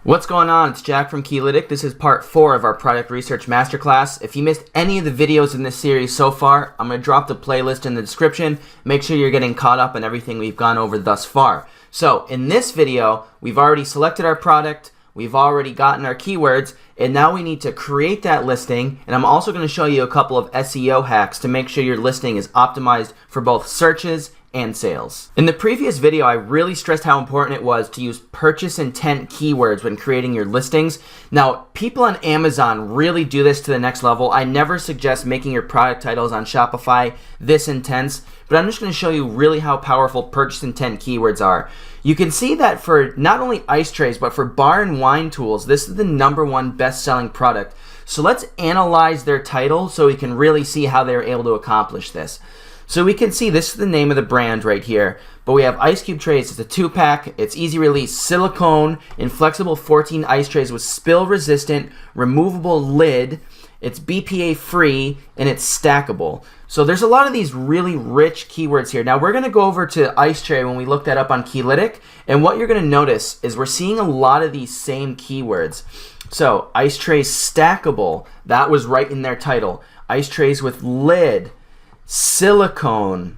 What's going on? It's Jack from Keylitic. This is part 4 of our product research masterclass. If you missed any of the videos in this series so far, I'm going to drop the playlist in the description. Make sure you're getting caught up on everything we've gone over thus far. So in this video, we've already selected our product, we've already gotten our keywords, and now we need to create that listing. And I'm also going to show you a couple of SEO hacks to make sure your listing is optimized for both searches and sales. In the previous video, I really stressed how important it was to use purchase intent keywords when creating your listings. Now, people on Amazon really do this to the next level. I never suggest making your product titles on Shopify this intense, but I'm just going to show you really how powerful purchase intent keywords are. You can see that for not only ice trays, but for bar and wine tools, this is the #1 best-selling product. So let's analyze their title so we can really see how they're able to accomplish this. So we can see this is the name of the brand right here, but we have ice cube trays. It's a 2-pack. It's easy release, silicone, inflexible 14 ice trays with spill resistant, removable lid. It's BPA free and it's stackable. So there's a lot of these really rich keywords here. Now we're going to go over to ice tray when we look that up on Keylitic, and what you're going to notice is we're seeing a lot of these same keywords. So ice trays stackable, that was right in their title. Ice trays with lid, silicone,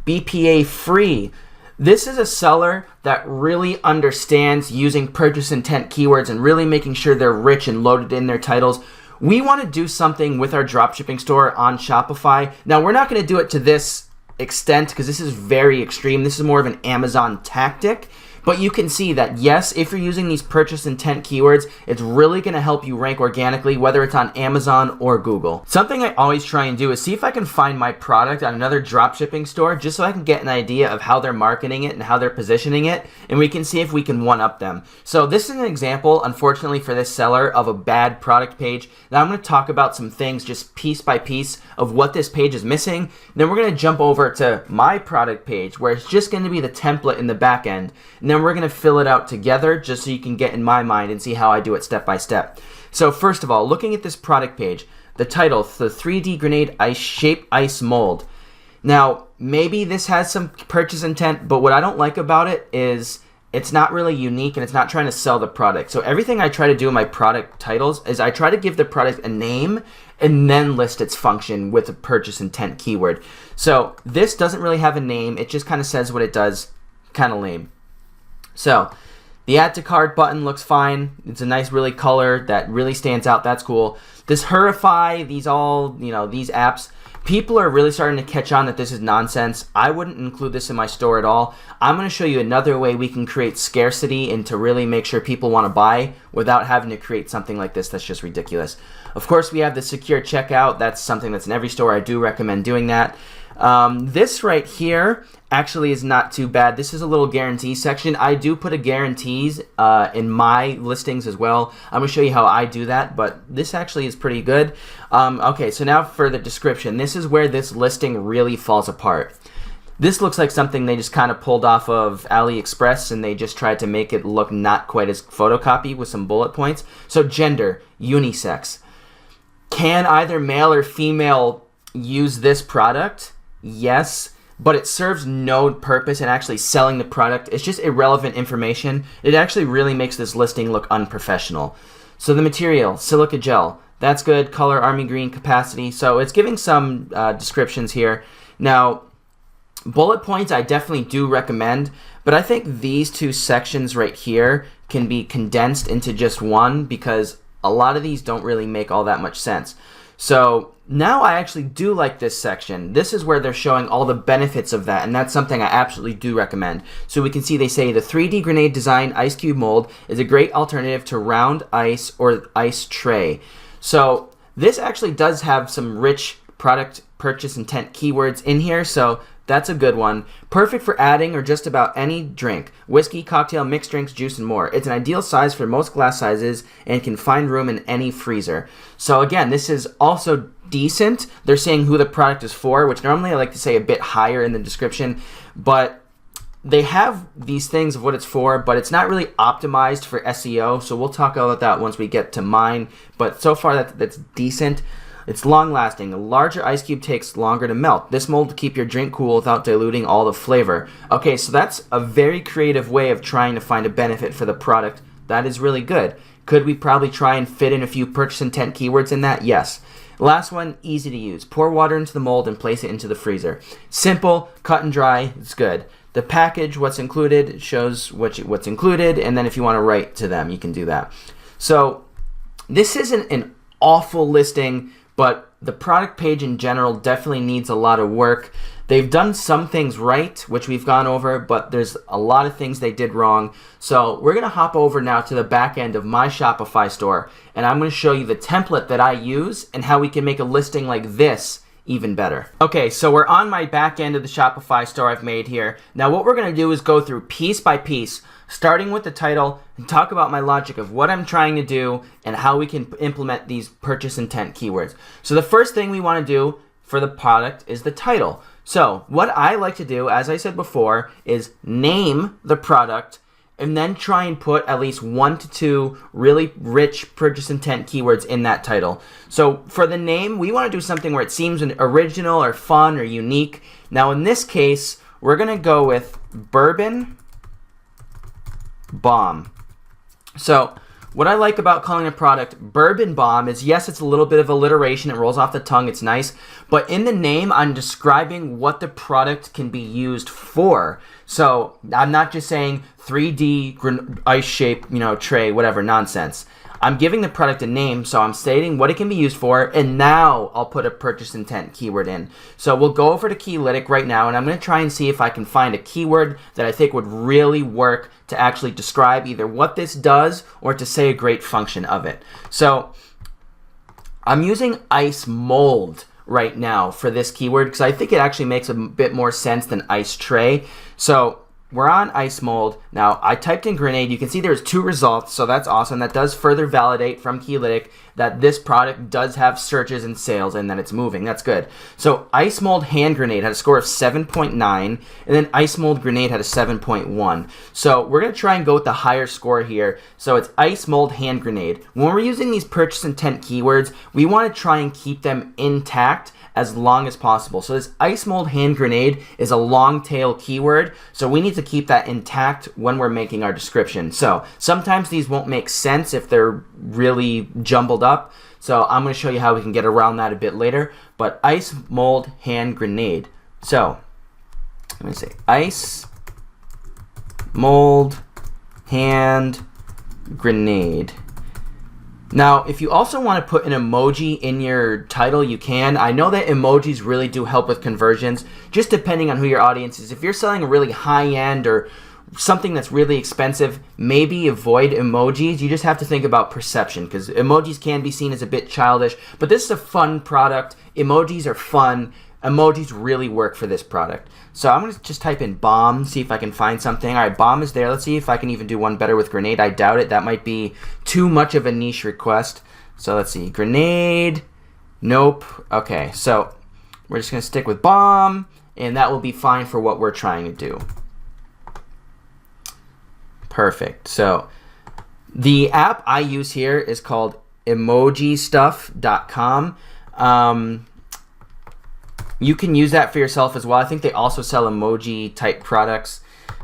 BPA free. This is a seller that really understands using purchase intent keywords and really making sure they're rich and loaded in their titles. We want to do something with our dropshipping store on Shopify. Now, we're not going to do it to this extent because this is very extreme. This is more of an Amazon tactic. But you can see that, yes, if you're using these purchase intent keywords, it's really going to help you rank organically, whether it's on Amazon or Google. Something I always try and do is see if I can find my product on another dropshipping store just so I can get an idea of how they're marketing it and how they're positioning it, and we can see if we can one-up them. So this is an example, unfortunately for this seller, of a bad product page. Now I'm going to talk about some things just piece by piece of what this page is missing. Then we're going to jump over to my product page where it's just going to be the template in the back end. And then we're going to fill it out together just so you can get in my mind and see how I do it step by step. So first of all, looking at this product page, the title, the 3D grenade ice shape ice mold. Now, maybe this has some purchase intent, but what I don't like about it is it's not really unique and it's not trying to sell the product. So everything I try to do in my product titles is I try to give the product a name and then list its function with a purchase intent keyword. So this doesn't really have a name. It just kind of says what it does, kind of lame. So the add to cart button looks fine. It's a nice really color that really stands out. That's cool. This Hurify, these apps, people are really starting to catch on that this is nonsense. I wouldn't include this in my store at all. I'm going to show you another way we can create scarcity and to really make sure people want to buy without having to create something like this that's just ridiculous. Of course, we have the secure checkout. That's something that's in every store. I do recommend doing that. This right here actually is not too bad. This is a little guarantee section. I do put a guarantees in my listings as well. I'm going to show you how I do that, but this actually is pretty good. Okay, so now for the description. This is where this listing really falls apart. This looks like something they just kind of pulled off of AliExpress and they just tried to make it look not quite as photocopied with some bullet points. So gender, unisex. Can either male or female use this product? Yes, but it serves no purpose in actually selling the product. It's just irrelevant information. It actually really makes this listing look unprofessional. So the material, silica gel, that's good. Color, army green, capacity. So it's giving some descriptions here. Now, bullet points I definitely do recommend, but I think these two sections right here can be condensed into just one because a lot of these don't really make all that much sense. So now I actually do like this section. This is where they're showing all the benefits of that, and that's something I absolutely do recommend. So we can see they say the 3D grenade design ice cube mold is a great alternative to round ice or ice tray. So this actually does have some rich product purchase intent keywords in here, so that's a good one. Perfect for adding or just about any drink. Whiskey, cocktail, mixed drinks, juice, and more. It's an ideal size for most glass sizes and can find room in any freezer. So again, this is also decent. They're saying who the product is for, which normally I like to say a bit higher in the description, but they have these things of what it's for, but it's not really optimized for SEO, so we'll talk about that once we get to mine, but so far that's decent. It's long-lasting. A larger ice cube takes longer to melt. This mold will keep your drink cool without diluting all the flavor. Okay, so that's a very creative way of trying to find a benefit for the product That is really good. Could we probably try and fit in a few purchase intent keywords in that? Yes. Last one, easy to use. Pour water into the mold and place it into the freezer. Simple, cut and dry, it's good. The package, what's included, it shows what's included, and then if you want to write to them, you can do that. So this isn't an awful listing, but the product page in general definitely needs a lot of work. They've done some things right, which we've gone over, but there's a lot of things they did wrong. So we're going to hop over now to the back end of my Shopify store, and I'm going to show you the template that I use and how we can make a listing like this even better. Okay, so we're on my back end of the Shopify store I've made here. Now what we're going to do is go through piece by piece, starting with the title, and talk about my logic of what I'm trying to do and how we can implement these purchase intent keywords. So the first thing we want to do for the product is the title. So what I like to do, as I said before, is name the product and then try and put at least 1 to 2 really rich purchase intent keywords in that title. So for the name, we want to do something where it seems original or fun or unique. Now in this case, we're going to go with Bourbon Bomb. So what I like about calling a product Bourbon Bomb is, yes, it's a little bit of alliteration. It rolls off the tongue. It's nice. But in the name, I'm describing what the product can be used for. So I'm not just saying 3D ice shape, tray, whatever nonsense. I'm giving the product a name, so I'm stating what it can be used for, and now I'll put a purchase intent keyword in. So we'll go over to Keylitic right now, and I'm going to try and see if I can find a keyword that I think would really work to actually describe either what this does or to say a great function of it. So I'm using ice mold right now for this keyword because I think it actually makes a bit more sense than ice tray. So we're on ice mold. Now, I typed in grenade. You can see there's 2 results, so that's awesome. That does further validate from Keylitic that this product does have searches and sales and that it's moving. That's good. So ice mold hand grenade had a score of 7.9, and then ice mold grenade had a 7.1. So we're going to try and go with the higher score here. So it's ice mold hand grenade. When we're using these purchase intent keywords, we want to try and keep them intact as long as possible. So this ice mold hand grenade is a long tail keyword, so we need to keep that intact when we're making our description. So sometimes these won't make sense if they're really jumbled up, so I'm going to show you how we can get around that a bit later. But ice mold hand grenade. So I'm going to say ice mold hand grenade. Now, if you also want to put an emoji in your title, you can. I know that emojis really do help with conversions, just depending on who your audience is. If you're selling a really high-end or something that's really expensive, maybe avoid emojis. You just have to think about perception, because emojis can be seen as a bit childish, but this is a fun product. Emojis are fun. Emojis really work for this product. So I'm going to just type in bomb, see if I can find something. All right, bomb is there. Let's see if I can even do one better with grenade. I doubt it. That might be too much of a niche request. So let's see. Grenade. Nope. Okay, so we're just going to stick with bomb, and that will be fine for what we're trying to do. Perfect. So the app I use here is called emojistuff.com. You can use that for yourself as well. I think they also sell emoji type products,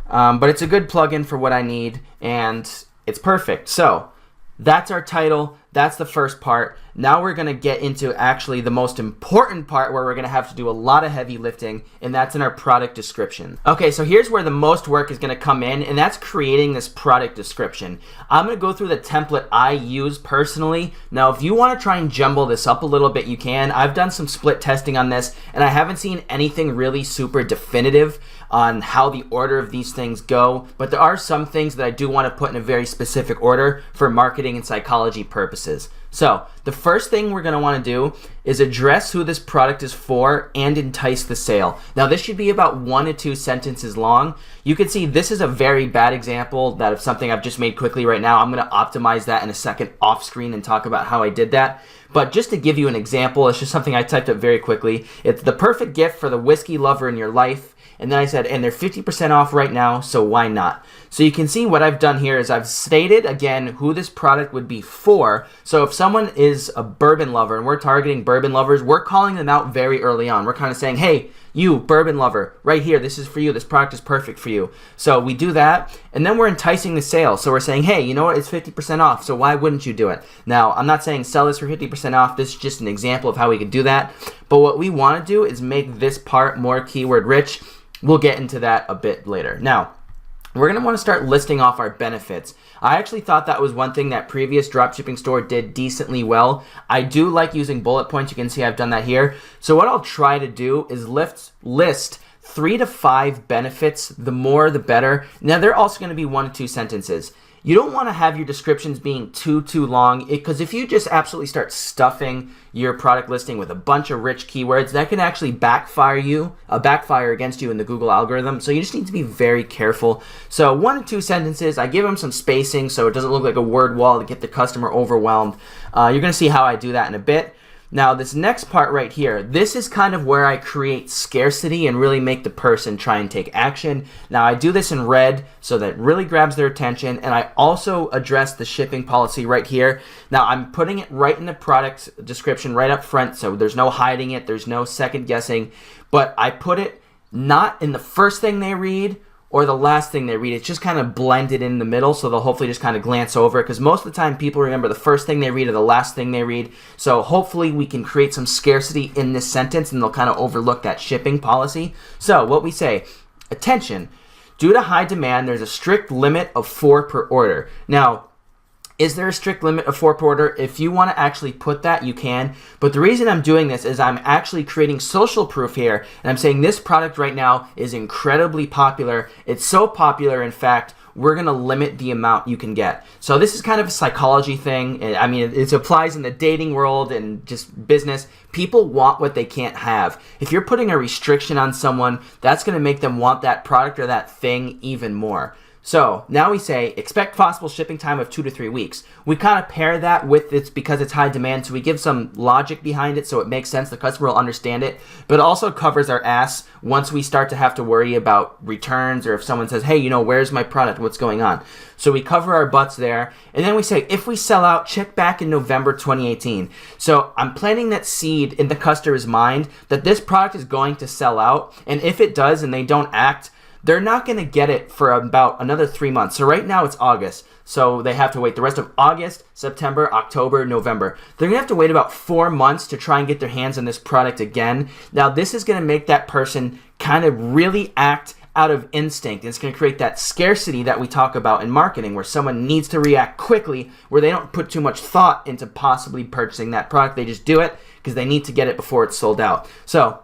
but it's a good plugin for what I need, and it's perfect. So that's our title. That's the first part. Now we're going to get into actually the most important part, where we're going to have to do a lot of heavy lifting, and that's in our product description. Okay, so here's where the most work is going to come in, and that's creating this product description. I'm going to go through the template I use personally. Now, if you want to try and jumble this up a little bit, you can. I've done some split testing on this, and I haven't seen anything really super definitive on how the order of these things go, but there are some things that I do want to put in a very specific order for marketing and psychology purposes. So the first thing we're going to want to do is address who this product is for and entice the sale. Now this should be about 1 to 2 sentences long. You can see this is a very bad example that of something I've just made quickly right now. I'm going to optimize that in a second off screen and talk about how I did that. But just to give you an example, it's just something I typed up very quickly. It's the perfect gift for the whiskey lover in your life. And then I said, and they're 50% off right now, so why not? So you can see what I've done here is I've stated again who this product would be for. So if someone is a bourbon lover and we're targeting bourbon lovers, we're calling them out very early on. We're kind of saying, hey, you bourbon lover, right here, this is for you. This product is perfect for you. So we do that, and then we're enticing the sale. So we're saying, hey, you know what? It's 50% off, so why wouldn't you do it? Now, I'm not saying sell this for 50% off. This is just an example of how we could do that. But what we want to do is make this part more keyword rich. We'll get into that a bit later. Now, we're going to want to start listing off our benefits. I actually thought that was one thing that previous dropshipping store did decently well. I do like using bullet points. You can see I've done that here. So what I'll try to do is list 3 to 5 benefits. The more, the better. Now, they're also going to be 1 to 2 sentences. You don't want to have your descriptions being too long, because if you just absolutely start stuffing your product listing with a bunch of rich keywords, that can actually backfire against you in the Google algorithm. So you just need to be very careful. So 1 to 2 sentences. I give them some spacing so it doesn't look like a word wall to get the customer overwhelmed. You're going to see how I do that in a bit. Now, this next part right here, this is kind of where I create scarcity and really make the person try and take action. Now, I do this in red so that it really grabs their attention, and I also address the shipping policy right here. Now, I'm putting it right in the product description right up front, so there's no hiding it, there's no second guessing, but I put it not in the first thing they read or the last thing they read. It's just kind of blended in the middle, so they'll hopefully just kind of glance over it, because most of the time people remember the first thing they read or the last thing they read. So hopefully we can create some scarcity in this sentence and they'll kind of overlook that shipping policy. So what we say, attention, due to high demand, there's a strict limit of 4 per order. Now, is there a strict limit of 4 per order? If you want to actually put that, you can. But the reason I'm doing this is I'm actually creating social proof here. And I'm saying this product right now is incredibly popular. It's so popular, in fact, we're going to limit the amount you can get. So this is kind of a psychology thing. I mean, it applies in the dating world and just business. People want what they can't have. If you're putting a restriction on someone, that's going to make them want that product or that thing even more. So now we say expect possible shipping time of 2 to 3 weeks. We kind of pair that with it's because it's high demand, so we give some logic behind it so it makes sense. The customer will understand it, but it also covers our ass once we start to have to worry about returns, or if someone says, hey, you know, where's my product? What's going on? So we cover our butts there. And then we say, if we sell out, check back in November 2018. So I'm planting that seed in the customer's mind that this product is going to sell out. And if it does and they don't act, they're not going to get it for about another 3 months. So right now it's August. So they have to wait the rest of August, September, October, November. They're going to have to wait about 4 months to try and get their hands on this product again. Now this is going to make that person kind of really act out of instinct. It's going to create that scarcity that we talk about in marketing, where someone needs to react quickly, where they don't put too much thought into possibly purchasing that product. They just do it because they need to get it before it's sold out. So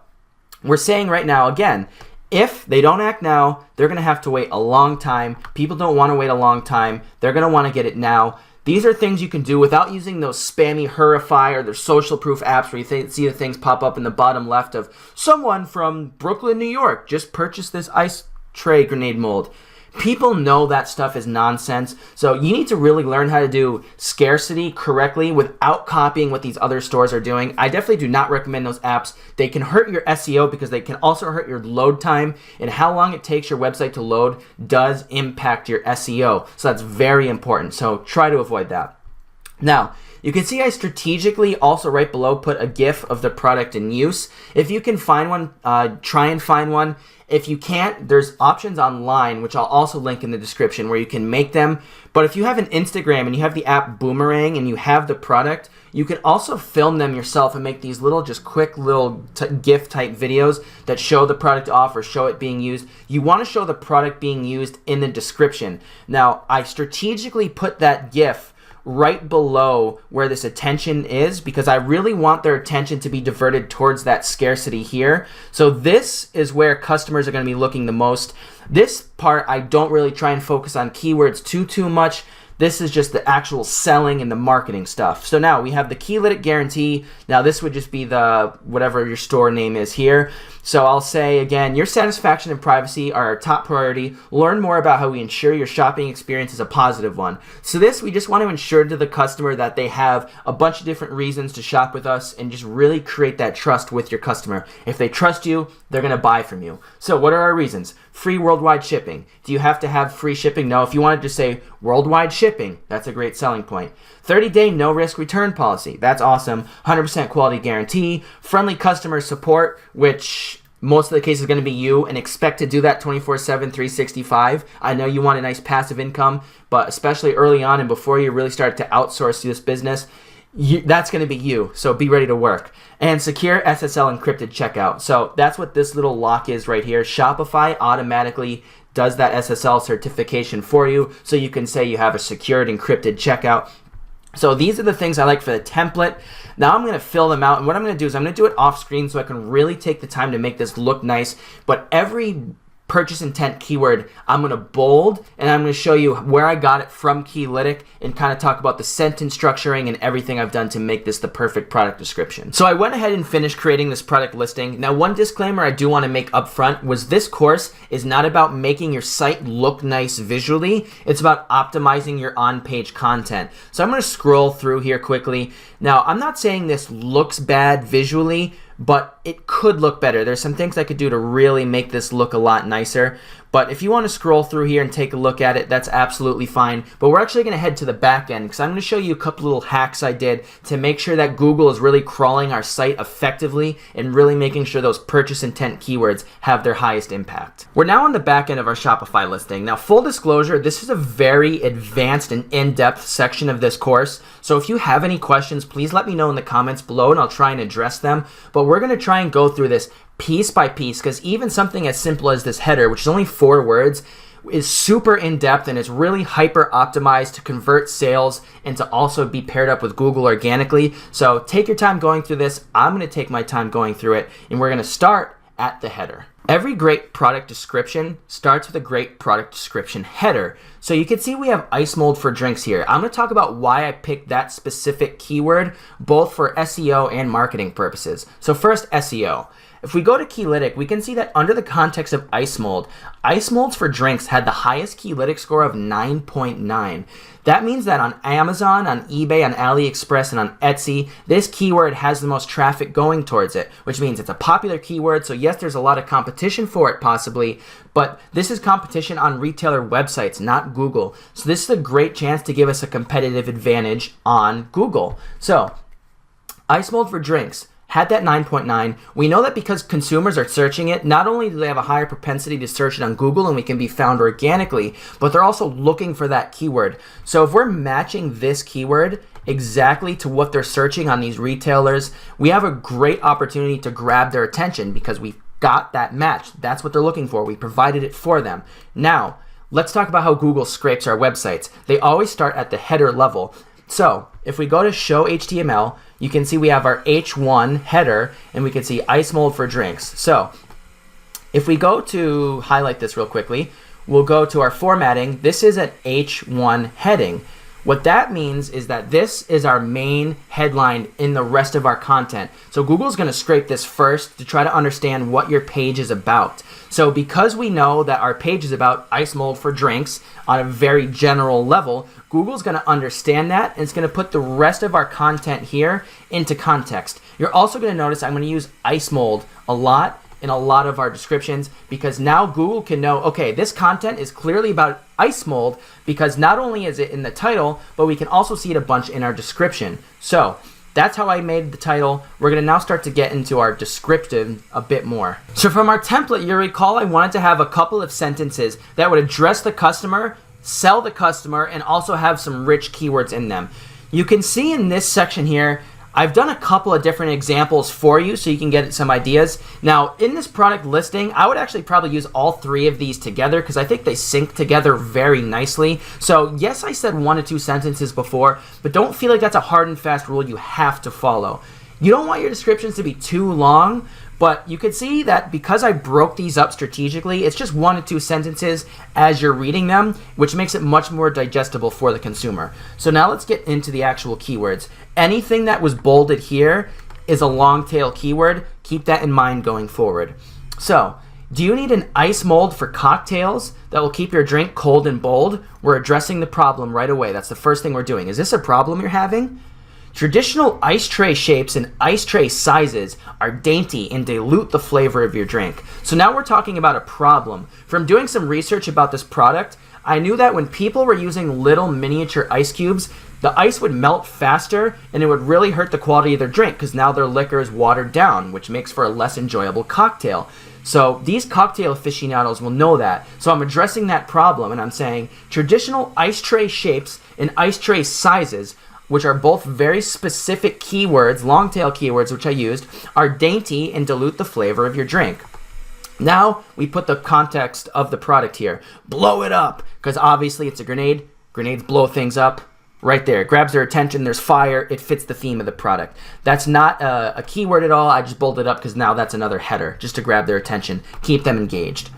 we're saying right now, again, if they don't act now, they're going to have to wait a long time. People don't want to wait a long time. They're going to want to get it now. These are things you can do without using those spammy Hurify or their social proof apps where you see the things pop up in the bottom left of someone from Brooklyn, New York just purchased this ice tray grenade mold. People know that stuff is nonsense. So you need to really learn how to do scarcity correctly without copying what these other stores are doing. I definitely do not recommend those apps. They can hurt your SEO because they can also hurt your load time, and how long it takes your website to load does impact your SEO. So that's very important. So try to avoid that. Now, you can see I strategically also right below put a GIF of the product in use. If you can find one, try and find one. If you can't, there's options online, which I'll also link in the description, where you can make them. But if you have an Instagram and you have the app Boomerang and you have the product, you can also film them yourself and make these little, just quick little GIF type videos that show the product off or show it being used. You want to show the product being used in the description. Now, I strategically put that GIF right below where this attention is because I really want their attention to be diverted towards that scarcity here. So this is where customers are going to be looking the most. This part, I don't really try and focus on keywords too much. This is just the actual selling and the marketing stuff. So now we have the Keylitic guarantee. Now this would just be the whatever your store name is here. So I'll say again, your satisfaction and privacy are our top priority. Learn more about how we ensure your shopping experience is a positive one. So this, we just want to ensure to the customer that they have a bunch of different reasons to shop with us and just really create that trust with your customer. If they trust you, they're going to buy from you. So what are our reasons? Free worldwide shipping. Do you have to have free shipping? No. If you want to just say worldwide shipping, that's a great selling point. 30-day no risk return policy. That's awesome. 100% quality guarantee. Friendly customer support, which most of the case is going to be you, and expect to do that 24/7, 365. I know you want a nice passive income, but especially early on and before you really start to outsource this business, that's going to be you. So be ready to work. And secure SSL encrypted checkout. So that's what this little lock is right here. Shopify automatically does that SSL certification for you, so you can say you have a secured encrypted checkout. So these are the things I like for the template. Now I'm going to fill them out, and what I'm going to do is I'm going to do it off screen so I can really take the time to make this look nice. But every purchase intent keyword I'm going to bold, and I'm going to show you where I got it from Keylitic and kind of talk about the sentence structuring and everything I've done to make this the perfect product description. So I went ahead and finished creating this product listing. Now, one disclaimer I do want to make up front was this course is not about making your site look nice visually. It's about optimizing your on-page content. So I'm going to scroll through here quickly. Now, I'm not saying this looks bad visually, but it could look better. There's some things I could do to really make this look a lot nicer. But if you want to scroll through here and take a look at it, that's absolutely fine. But we're actually going to head to the back end because I'm going to show you a couple little hacks I did to make sure that Google is really crawling our site effectively and really making sure those purchase intent keywords have their highest impact. We're now on the back end of our Shopify listing. Now, full disclosure, this is a very advanced and in-depth section of this course. So if you have any questions, please let me know in the comments below and I'll try and address them. But we're going to try and go through this piece by piece, because even something as simple as this header, which is only 4 words, is super in-depth and it's really hyper optimized to convert sales and to also be paired up with Google organically. So take your time going through this. I'm going to take my time going through it, and we're going to start at the header. Every great product description starts with a great product description header. So you can see we have ice mold for drinks here. I'm going to talk about why I picked that specific keyword, both for SEO and marketing purposes. So first, SEO. If we go to Keylitic, we can see that under the context of ice molds for drinks had the highest Keylitic score of 9.9. That means that on Amazon, on eBay, on AliExpress, and on Etsy, this keyword has the most traffic going towards it, which means it's a popular keyword. So yes, there's a lot of competition for it possibly, but this is competition on retailer websites, not Google. So this is a great chance to give us a competitive advantage on Google. So ice mold for drinks had that 9.9. We know that because consumers are searching it, not only do they have a higher propensity to search it on Google and we can be found organically, but they're also looking for that keyword. So if we're matching this keyword exactly to what they're searching on these retailers, we have a great opportunity to grab their attention because we've got that match. That's what they're looking for. We provided it for them. Now, let's talk about how Google scrapes our websites. They always start at the header level. So if we go to show HTML, you can see we have our H1 header and we can see ice mold for drinks. So if we go to highlight this real quickly, we'll go to our formatting. This is an H1 heading. What that means is that this is our main headline in the rest of our content. So Google's going to scrape this first to try to understand what your page is about. So because we know that our page is about ice mold for drinks on a very general level, Google's going to understand that and it's going to put the rest of our content here into context. You're also going to notice I'm going to use ice mold a lot in a lot of our descriptions because now Google can know, okay, this content is clearly about ice mold because not only is it in the title, but we can also see it a bunch in our description. So that's how I made the title. We're going to now start to get into our descriptive a bit more. So from our template, you recall I wanted to have a couple of sentences that would address the customer, sell the customer, and also have some rich keywords in them. You can see in this section here, I've done a couple of different examples for you so you can get some ideas. Now, in this product listing, I would actually probably use all 3 of these together because I think they sync together very nicely. So yes, I said 1 to 2 sentences before, but don't feel like that's a hard and fast rule you have to follow. You don't want your descriptions to be too long, but you can see that because I broke these up strategically, it's just 1 to 2 sentences as you're reading them, which makes it much more digestible for the consumer. So now let's get into the actual keywords. Anything that was bolded here is a long tail keyword. Keep that in mind going forward. So, do you need an ice mold for cocktails that will keep your drink cold and bold? We're addressing the problem right away. That's the first thing we're doing. Is this a problem you're having? Traditional ice tray shapes and ice tray sizes are dainty and dilute the flavor of your drink. So now we're talking about a problem. From doing some research about this product, I knew that when people were using little miniature ice cubes, the ice would melt faster and it would really hurt the quality of their drink because now their liquor is watered down, which makes for a less enjoyable cocktail. So these cocktail aficionados will know that. So I'm addressing that problem and I'm saying traditional ice tray shapes and ice tray sizes, which are both very specific keywords, long tail keywords which I used, are dainty and dilute the flavor of your drink. Now we put the context of the product here. Blow it up, because obviously it's a grenade. Grenades blow things up. Right there, it grabs their attention, there's fire, it fits the theme of the product. That's not a keyword at all, I just bolded up because now that's another header, just to grab their attention, keep them engaged.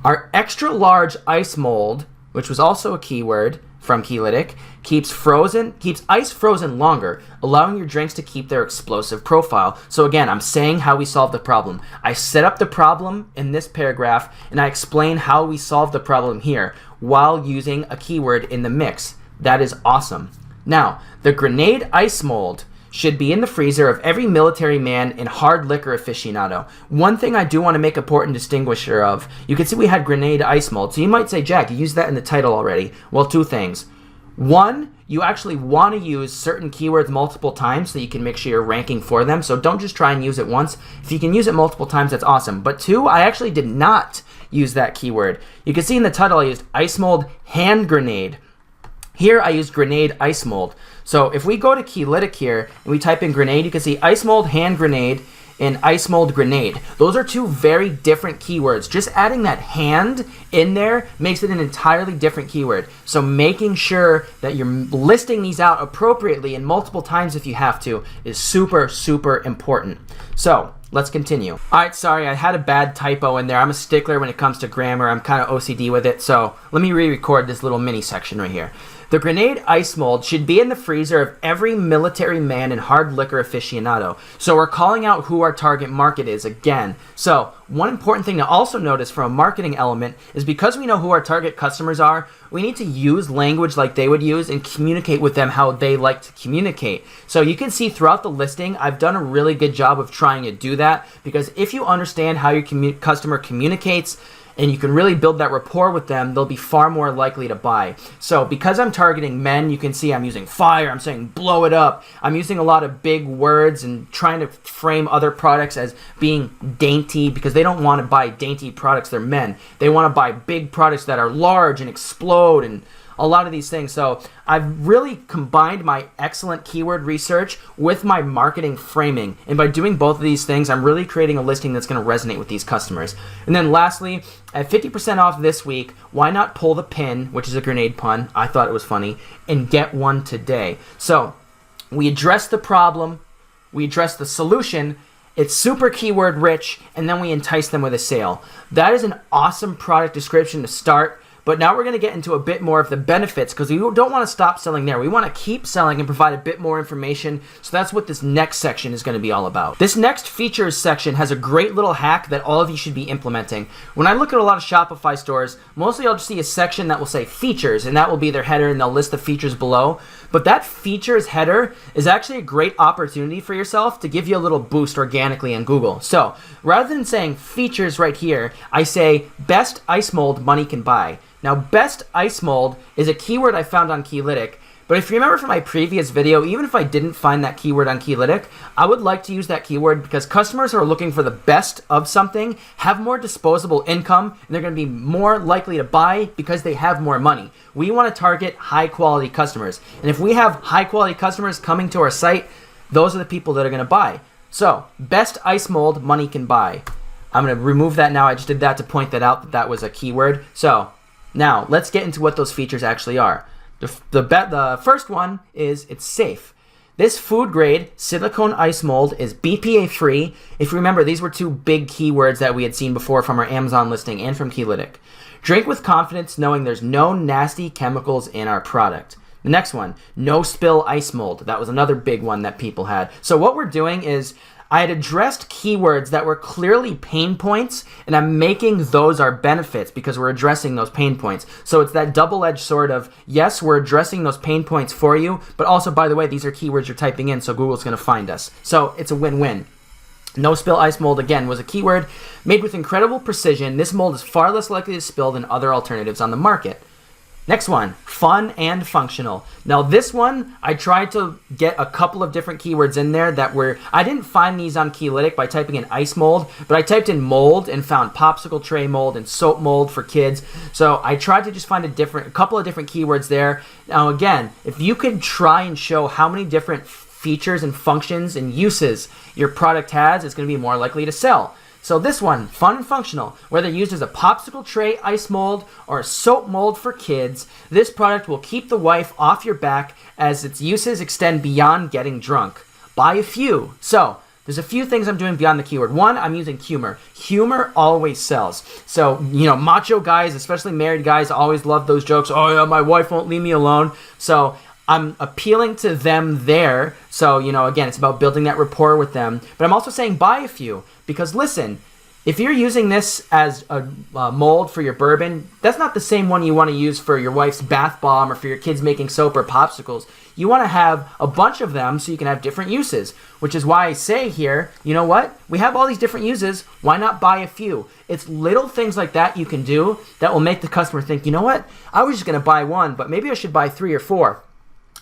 Our extra large ice mold, which was also a keyword from Keylitic, keeps ice frozen longer, allowing your drinks to keep their explosive profile. So again, I'm saying how we solve the problem. I set up the problem in this paragraph, and I explain how we solve the problem here while using a keyword in the mix. That is awesome. Now, the grenade ice mold should be in the freezer of every military man and hard liquor aficionado. One thing I do want to make an important distinguisher of, you can see we had grenade ice mold. So you might say, Jack, you used that in the title already. Well, two things. One, you actually want to use certain keywords multiple times so you can make sure you're ranking for them. So don't just try and use it once. If you can use it multiple times, that's awesome. But two, I actually did not use that keyword. You can see in the title I used ice mold hand grenade. Here I use grenade ice mold. So if we go to Keylitic here and we type in grenade, you can see ice mold hand grenade and ice mold grenade. Those are two very different keywords. Just adding that hand in there makes it an entirely different keyword. So making sure that you're listing these out appropriately and multiple times if you have to is super, super important. So let's continue. All right, sorry, I had a bad typo in there. I'm a stickler when it comes to grammar. I'm kind of OCD with it. So let me re-record this little mini section right here. The grenade ice mold should be in the freezer of every military man and hard liquor aficionado. So we're calling out who our target market is again. So one important thing to also notice from a marketing element is because we know who our target customers are, we need to use language like they would use and communicate with them how they like to communicate. So you can see throughout the listing, I've done a really good job of trying to do that, because if you understand how your customer communicates, and you can really build that rapport with them, they'll be far more likely to buy. So because I'm targeting men, you can see I'm using fire, I'm saying blow it up. I'm using a lot of big words and trying to frame other products as being dainty, because they don't want to buy dainty products, they're men. They want to buy big products that are large and explode and a lot of these things. So I've really combined my excellent keyword research with my marketing framing. And by doing both of these things, I'm really creating a listing that's going to resonate with these customers. And then lastly, at 50% off this week, why not pull the pin, which is a grenade pun, I thought it was funny, and get one today. So we address the problem, we address the solution, it's super keyword rich, and then we entice them with a sale. That is an awesome product description to start. But now we're going to get into a bit more of the benefits, because we don't want to stop selling there. We want to keep selling and provide a bit more information. So that's what this next section is going to be all about. This next features section has a great little hack that all of you should be implementing. When I look at a lot of Shopify stores, mostly I'll just see a section that will say features, and that will be their header, and they'll list the features below. But that features header is actually a great opportunity for yourself to give you a little boost organically in Google. So rather than saying features right here, I say best ice mold money can buy. Now, best ice mold is a keyword I found on Keylitic, but if you remember from my previous video, even if I didn't find that keyword on Keylitic, I would like to use that keyword because customers who are looking for the best of something have more disposable income, and they're going to be more likely to buy because they have more money. We want to target high-quality customers, and if we have high-quality customers coming to our site, those are the people that are going to buy. So, best ice mold money can buy. I'm going to remove that now. I just did that to point that out, that that was a keyword. So, now, let's get into what those features actually are. The first one is it's safe. This food-grade silicone ice mold is BPA-free. If you remember, these were two big keywords that we had seen before from our Amazon listing and from Keylitic. Drink with confidence knowing there's no nasty chemicals in our product. The next one, no spill ice mold. That was another big one that people had. So what we're doing is I had addressed keywords that were clearly pain points, and I'm making those our benefits because we're addressing those pain points. So it's that double-edged sword of, yes, we're addressing those pain points for you, but also, by the way, these are keywords you're typing in, so Google's going to find us. So it's a win-win. No spill ice mold, again, was a keyword made with incredible precision. This mold is far less likely to spill than other alternatives on the market. Next one, fun and functional. Now this one, I tried to get a couple of different keywords in there that were, I didn't find these on Keylitic by typing in ice mold, but I typed in mold and found popsicle tray mold and soap mold for kids. So I tried to just find a couple of different keywords there. Now again, if you could try and show how many different features and functions and uses your product has, it's going to be more likely to sell. So this one, fun and functional, whether used as a popsicle tray ice mold or a soap mold for kids, this product will keep the wife off your back as its uses extend beyond getting drunk. Buy a few. So there's a few things I'm doing beyond the keyword. One, I'm using humor. Humor always sells. So, macho guys, especially married guys, always love those jokes. Oh yeah, my wife won't leave me alone. So I'm appealing to them there. So, again, it's about building that rapport with them. But I'm also saying buy a few. Because listen, if you're using this as a mold for your bourbon, that's not the same one you want to use for your wife's bath bomb or for your kids making soap or popsicles. You want to have a bunch of them so you can have different uses, which is why I say here, you know what? We have all these different uses. Why not buy a few? It's little things like that you can do that will make the customer think, you know what? I was just going to buy one, but maybe I should buy 3 or 4.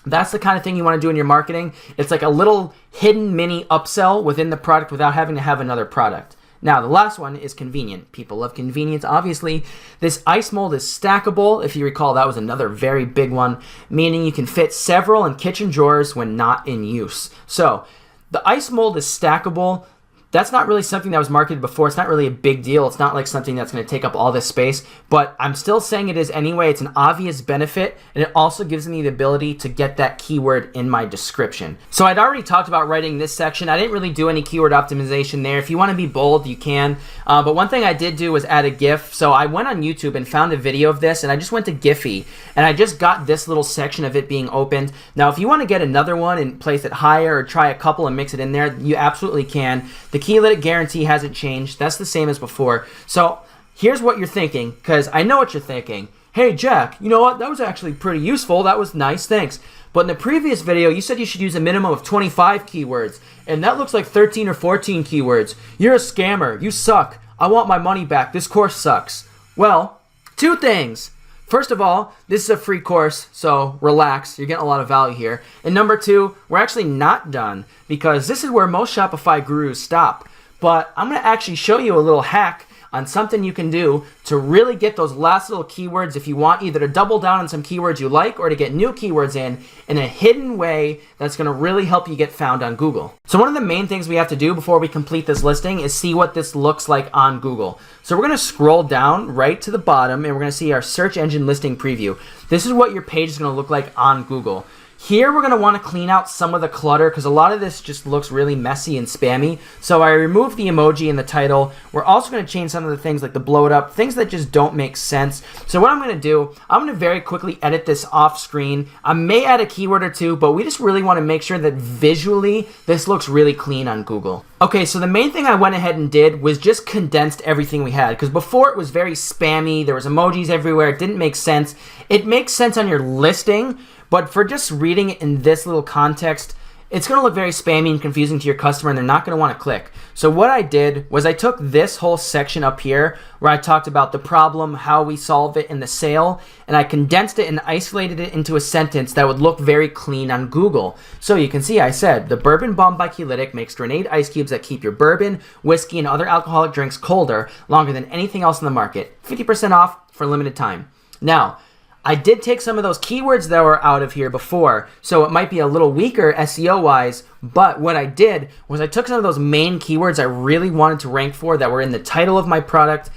That's the kind of thing you want to do in your marketing. It's like a little hidden mini upsell within the product without having to have another product. Now, the last one is convenient. People love convenience, obviously. This ice mold is stackable. If you recall, that was another very big one, meaning you can fit several in kitchen drawers when not in use. So, the ice mold is stackable. That's not really something that was marketed before. It's not really a big deal. It's not like something that's going to take up all this space, but I'm still saying it is anyway. It's an obvious benefit, and it also gives me the ability to get that keyword in my description. So I'd already talked about writing this section. I didn't really do any keyword optimization there. If you want to be bold, you can. But one thing I did do was add a GIF. So I went on YouTube and found a video of this, and I just went to Giphy, and I just got this little section of it being opened. Now, if you want to get another one and place it higher or try a couple and mix it in there, you absolutely can. The Keylitic guarantee hasn't changed. That's the same as before. So here's what you're thinking, because I know what you're thinking. Hey, Jack, you know what? That was actually pretty useful. That was nice. Thanks. But in the previous video, you said you should use a minimum of 25 keywords, and that looks like 13 or 14 keywords. You're a scammer. You suck. I want my money back. This course sucks. Well, 2 things. First of all, this is a free course, so relax. You're getting a lot of value here. And number 2, we're actually not done, because this is where most Shopify gurus stop. But I'm going to actually show you a little hack on something you can do to really get those last little keywords if you want either to double down on some keywords you like or to get new keywords in a hidden way that's going to really help you get found on Google. So one of the main things we have to do before we complete this listing is see what this looks like on Google. So we're going to scroll down right to the bottom and we're going to see our search engine listing preview. This is what your page is going to look like on Google. Here we're going to want to clean out some of the clutter because a lot of this just looks really messy and spammy. So I removed the emoji in the title. We're also going to change some of the things like the blow it up, things that just don't make sense. So what I'm going to do, I'm going to very quickly edit this off screen. I may add a keyword or 2, but we just really want to make sure that visually this looks really clean on Google. Okay, so the main thing I went ahead and did was just condensed everything we had because before it was very spammy. There was emojis everywhere. It didn't make sense. It makes sense on your listing, but for just reading it in this little context, it's going to look very spammy and confusing to your customer and they're not going to want to click. So what I did was I took this whole section up here where I talked about the problem, how we solve it, and the sale, and I condensed it and isolated it into a sentence that would look very clean on Google. So you can see I said, the Bourbon Bomb by Keylitic makes grenade ice cubes that keep your bourbon, whiskey, and other alcoholic drinks colder longer than anything else in the market. 50% off for a limited time. Now, I did take some of those keywords that were out of here before, so it might be a little weaker SEO-wise, but what I did was I took some of those main keywords I really wanted to rank for that were in the title of my product,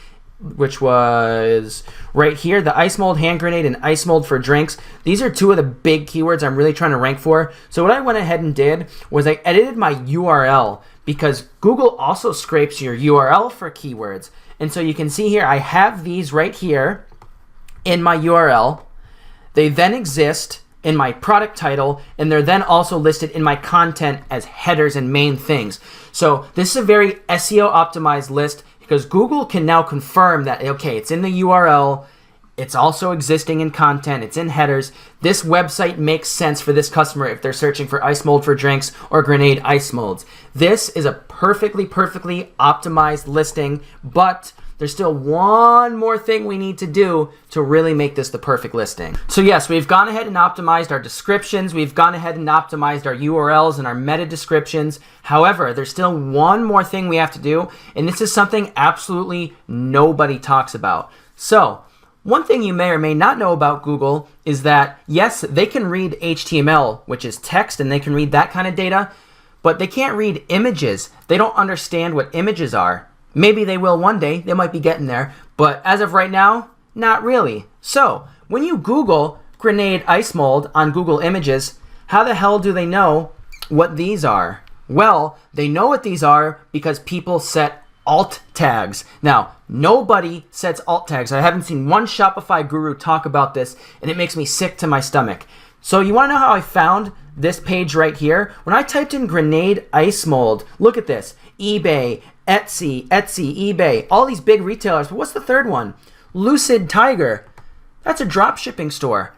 which was right here, the ice mold hand grenade and ice mold for drinks. These are 2 of the big keywords I'm really trying to rank for. So what I went ahead and did was I edited my URL because Google also scrapes your URL for keywords. And so you can see here, I have these right here in my URL. They then exist in my product title, and they're then also listed in my content as headers and main things. So this is a very SEO optimized list because Google can now confirm that, okay, it's in the URL, it's also existing in content, it's in headers. This website makes sense for this customer if they're searching for ice mold for drinks or grenade ice molds. This is a perfectly optimized listing, but there's still one more thing we need to do to really make this the perfect listing. So yes, we've gone ahead and optimized our descriptions. We've gone ahead and optimized our URLs and our meta descriptions. However, there's still one more thing we have to do, and this is something absolutely nobody talks about. So one thing you may or may not know about Google is that, yes, they can read HTML, which is text, and they can read that kind of data, but they can't read images. They don't understand what images are. Maybe they will one day. They might be getting there. But as of right now, not really. So when you Google grenade ice mold on Google Images, how the hell do they know what these are? Well, they know what these are because people set alt tags. Now, nobody sets alt tags. I haven't seen one Shopify guru talk about this, and it makes me sick to my stomach. So you want to know how I found this page right here? When I typed in grenade ice mold, look at this. eBay, Etsy, eBay, all these big retailers. But what's the third one? Lucid Tiger. That's a dropshipping store.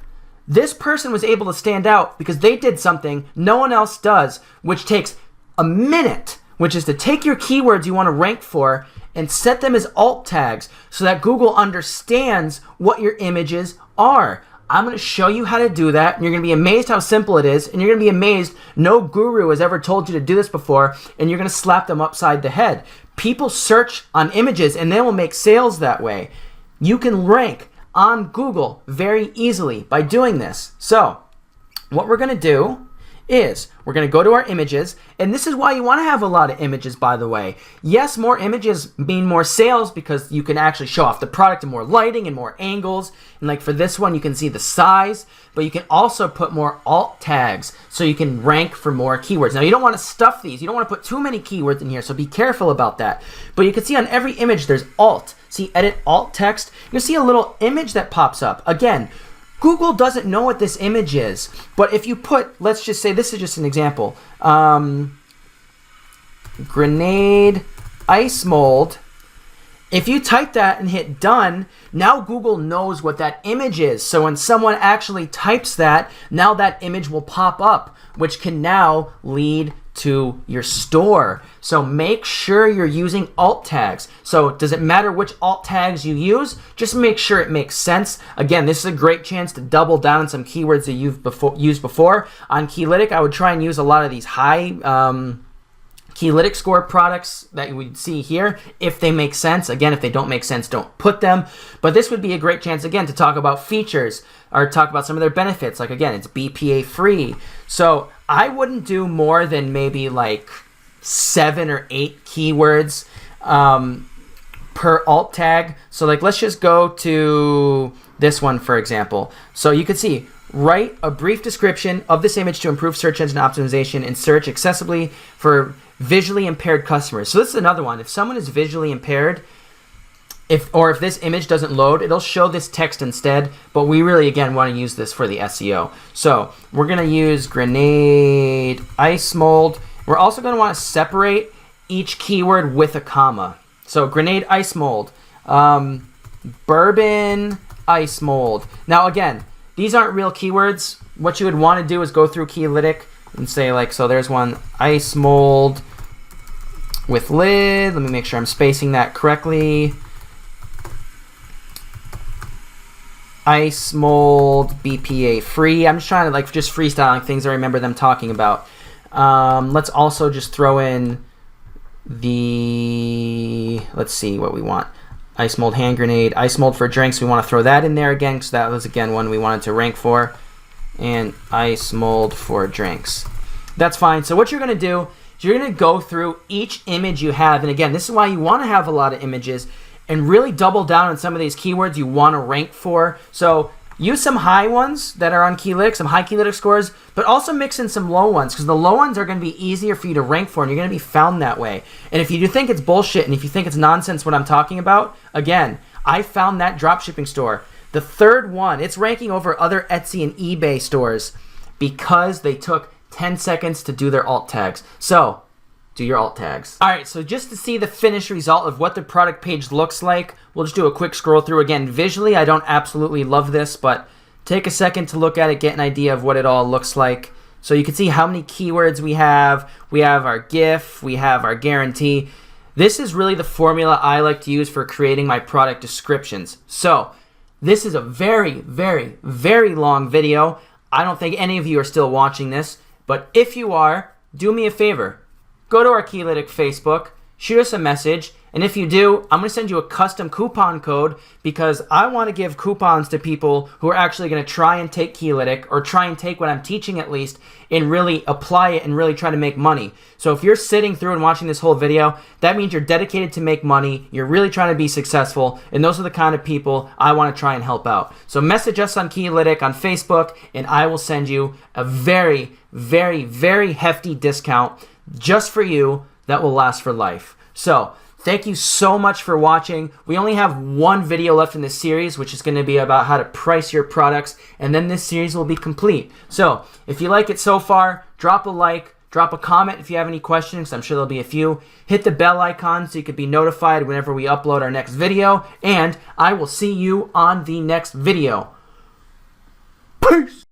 This person was able to stand out because they did something no one else does, which takes a minute, which is to take your keywords you want to rank for and set them as alt tags so that Google understands what your images are. I'm going to show you how to do that, and you're going to be amazed how simple it is, and you're going to be amazed no guru has ever told you to do this before, and you're going to slap them upside the head. People search on images, and they will make sales that way. You can rank on Google very easily by doing this. So what we're going to do is we're going to go to our images, and this is why you want to have a lot of images, by the way. Yes, more images mean more sales because you can actually show off the product and more lighting and more angles, and like for this one you can see the size, but you can also put more alt tags so you can rank for more keywords. Now you don't want to stuff these, you don't want to put too many keywords in here, so be careful about that. But you can see on every image there's alt. See, edit alt text, you'll see a little image that pops up. Again, Google doesn't know what this image is, but if you put, let's just say, this is just an example, grenade ice mold, if you type that and hit done, now Google knows what that image is. So when someone actually types that, now that image will pop up, which can now lead to your store. So make sure you're using alt tags. So does it matter which alt tags you use? Just make sure it makes sense. Again, this is a great chance to double down on some keywords that you've used before. On Keylitic, I would try and use a lot of these high Keylitic score products that you would see here if they make sense. Again, if they don't make sense, don't put them. But this would be a great chance, again, to talk about features or talk about some of their benefits. Like, again, it's BPA free. So I wouldn't do more than maybe like 7 or 8 keywords per alt tag. So like, let's just go to this one, for example. So you could see, write a brief description of this image to improve search engine optimization and search accessibly for visually impaired customers. So this is another one. If someone is visually impaired, if this image doesn't load, it'll show this text instead, but we really, again, want to use this for the SEO. So we're going to use grenade ice mold. We're also going to want to separate each keyword with a comma. So grenade ice mold, bourbon ice mold. Now again, these aren't real keywords. What you would want to do is go through Keylitic and say, like, so there's one, ice mold with lid. Let me make sure I'm spacing that correctly. Ice mold, BPA free. I'm just trying to, like, just freestyling things I remember them talking about. Let's also just throw in the, let's see what we want. Ice mold hand grenade, ice mold for drinks. We want to throw that in there again because that was, again, one we wanted to rank for. And ice mold for drinks. That's fine. So what you're going to do is you're going to go through each image you have. And again, this is why you want to have a lot of images and really double down on some of these keywords you want to rank for. So use some high ones that are on Keylitic, some high Keylitic scores, but also mix in some low ones because the low ones are going to be easier for you to rank for and you're going to be found that way. And if you do think it's bullshit and if you think it's nonsense what I'm talking about, again, I found that dropshipping store. The third one, it's ranking over other Etsy and eBay stores because they took 10 seconds to do their alt tags. So, do your alt tags. All right, so just to see the finished result of what the product page looks like, we'll just do a quick scroll through. Again, visually, I don't absolutely love this, but take a second to look at it, get an idea of what it all looks like. So you can see how many keywords we have. We have our GIF, we have our guarantee. This is really the formula I like to use for creating my product descriptions. So this is a very, very, very long video. I don't think any of you are still watching this, but if you are, do me a favor. Go to our Keylitic Facebook, shoot us a message, and if you do, I'm going to send you a custom coupon code because I want to give coupons to people who are actually going to try and take Keylitic or try and take what I'm teaching at least and really apply it and really try to make money. So if you're sitting through and watching this whole video, that means you're dedicated to make money, you're really trying to be successful, and those are the kind of people I want to try and help out. So message us on Keylitic on Facebook, and I will send you a very, very, very hefty discount just for you that will last for life. So thank you so much for watching. We only have one video left in this series, which is going to be about how to price your products, and then this series will be complete. So if you like it so far, drop a like, drop a comment if you have any questions. I'm sure there'll be a few. Hit the bell icon so you can be notified whenever we upload our next video, and I will see you on the next video. Peace!